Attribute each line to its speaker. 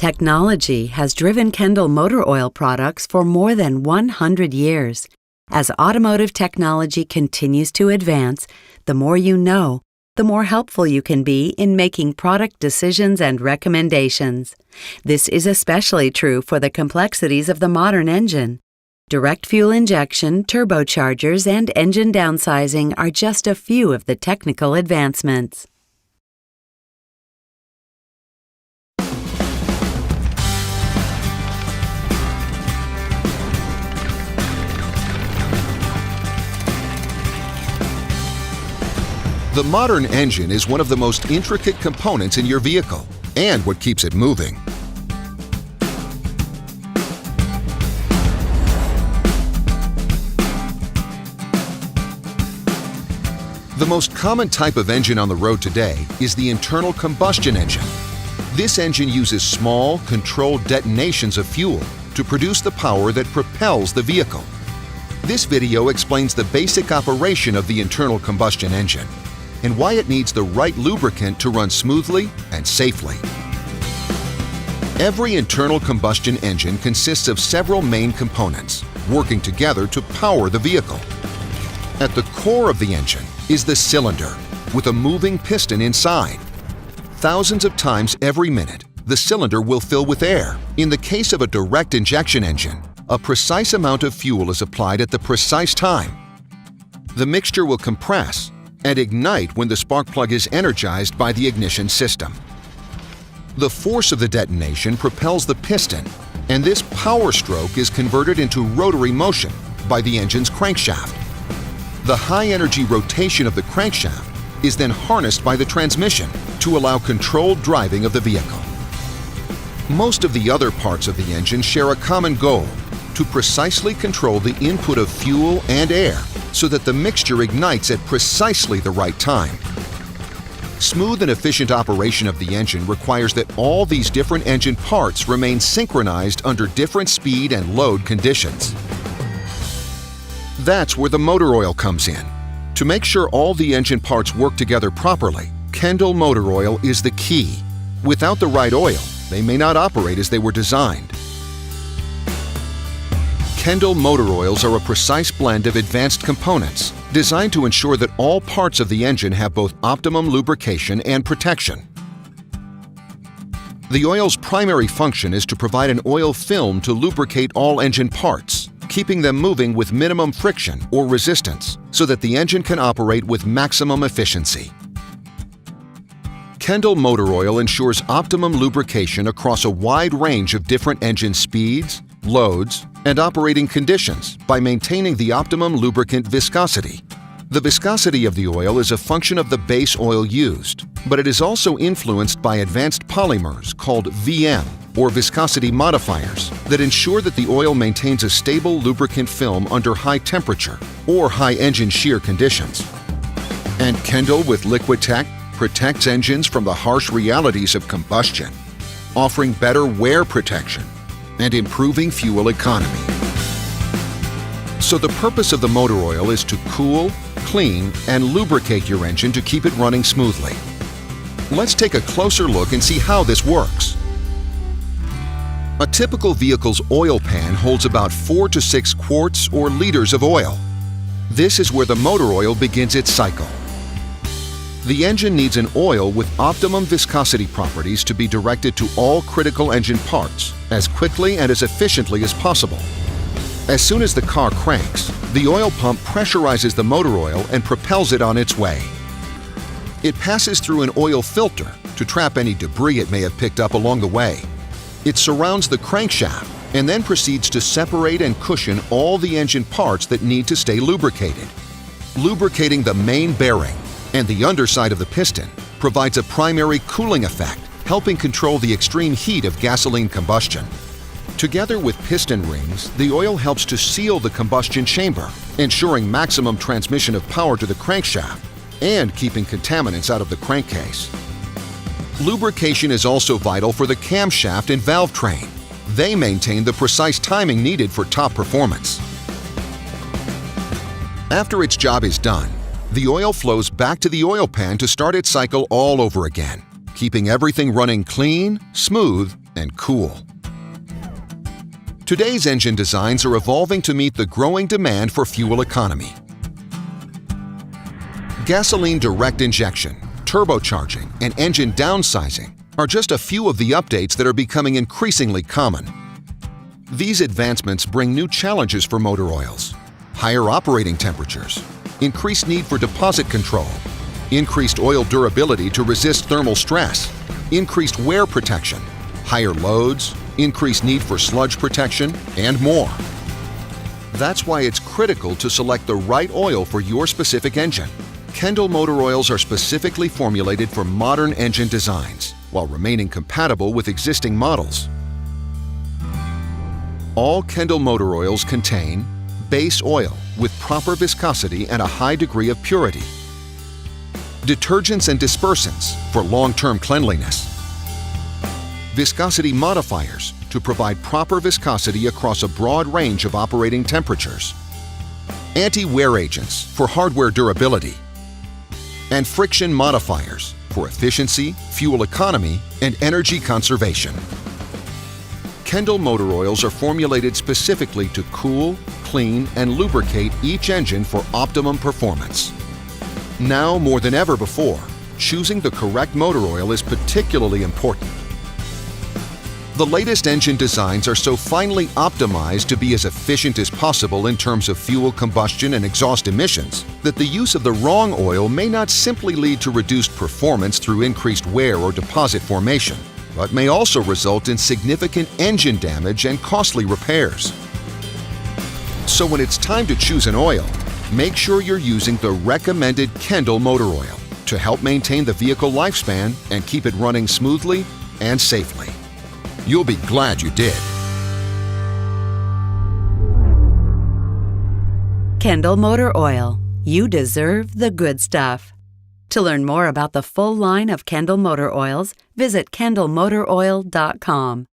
Speaker 1: Technology has driven Kendall Motor Oil products for more than 100 years. As automotive technology continues to advance, the more you know, the more helpful you can be in making product decisions and recommendations. This is especially true for the complexities of the modern engine. Direct fuel injection, turbochargers, and engine downsizing are just a few of the technical advancements.
Speaker 2: The modern engine is one of the most intricate components in your vehicle and what keeps it moving. The most common type of engine on the road today is the internal combustion engine. This engine uses small, controlled detonations of fuel to produce the power that propels the vehicle. This video explains the basic operation of the internal combustion engine and why it needs the right lubricant to run smoothly and safely. Every internal combustion engine consists of several main components working together to power the vehicle. At the core of the engine is the cylinder with a moving piston inside. Thousands of times every minute, the cylinder will fill with air. In the case of a direct injection engine, a precise amount of fuel is applied at the precise time. The mixture will compress and ignite when the spark plug is energized by the ignition system. The force of the detonation propels the piston, and this power stroke is converted into rotary motion by the engine's crankshaft. The high-energy rotation of the crankshaft is then harnessed by the transmission to allow controlled driving of the vehicle. Most of the other parts of the engine share a common goal: to precisely control the input of fuel and air so that the mixture ignites at precisely the right time. Smooth and efficient operation of the engine requires that all these different engine parts remain synchronized under different speed and load conditions. That's where the motor oil comes in. To make sure all the engine parts work together properly, Kendall Motor Oil is the key. Without the right oil, they may not operate as they were designed. Kendall Motor Oils are a precise blend of advanced components designed to ensure that all parts of the engine have both optimum lubrication and protection. The oil's primary function is to provide an oil film to lubricate all engine parts, keeping them moving with minimum friction or resistance so that the engine can operate with maximum efficiency. Kendall Motor Oil ensures optimum lubrication across a wide range of different engine speeds, loads, and operating conditions by maintaining the optimum lubricant viscosity. The viscosity of the oil is a function of the base oil used, but it is also influenced by advanced polymers called VM, or viscosity modifiers, that ensure that the oil maintains a stable lubricant film under high temperature or high engine shear conditions. And Kendall with Liquid Tech protects engines from the harsh realities of combustion, offering better wear protection and improving fuel economy. So the purpose of the motor oil is to cool, clean, and lubricate your engine to keep it running smoothly. Let's take a closer look and see how this works. A typical vehicle's oil pan holds about 4 to 6 quarts or liters of oil. This is where the motor oil begins its cycle. The engine needs an oil with optimum viscosity properties to be directed to all critical engine parts as quickly and as efficiently as possible. As soon as the car cranks, the oil pump pressurizes the motor oil and propels it on its way. It passes through an oil filter to trap any debris it may have picked up along the way. It surrounds the crankshaft and then proceeds to separate and cushion all the engine parts that need to stay lubricated. Lubricating the main bearing and the underside of the piston provides a primary cooling effect, helping control the extreme heat of gasoline combustion. Together with piston rings, the oil helps to seal the combustion chamber, ensuring maximum transmission of power to the crankshaft and keeping contaminants out of the crankcase. Lubrication is also vital for the camshaft and valve train. They maintain the precise timing needed for top performance. After its job is done, the oil flows back to the oil pan to start its cycle all over again, keeping everything running clean, smooth, and cool. Today's engine designs are evolving to meet the growing demand for fuel economy. Gasoline direct injection, turbocharging, and engine downsizing are just a few of the updates that are becoming increasingly common. These advancements bring new challenges for motor oils: higher operating temperatures, increased need for deposit control, increased oil durability to resist thermal stress, increased wear protection, higher loads, increased need for sludge protection, and more. That's why it's critical to select the right oil for your specific engine. Kendall Motor Oils are specifically formulated for modern engine designs while remaining compatible with existing models. All Kendall Motor Oils contain base oil with proper viscosity and a high degree of purity, detergents and dispersants for long-term cleanliness, viscosity modifiers to provide proper viscosity across a broad range of operating temperatures, anti-wear agents for hardware durability, and friction modifiers for efficiency, fuel economy, and energy conservation. Kendall Motor Oils are formulated specifically to cool, clean, and lubricate each engine for optimum performance. Now more than ever before, choosing the correct motor oil is particularly important. The latest engine designs are so finely optimized to be as efficient as possible in terms of fuel combustion and exhaust emissions that the use of the wrong oil may not simply lead to reduced performance through increased wear or deposit formation, but may also result in significant engine damage and costly repairs. So when it's time to choose an oil, make sure you're using the recommended Kendall Motor Oil to help maintain the vehicle lifespan and keep it running smoothly and safely. You'll be glad you did.
Speaker 1: Kendall Motor Oil. You deserve the good stuff. To learn more about the full line of Kendall Motor Oils, visit kendallmotoroil.com.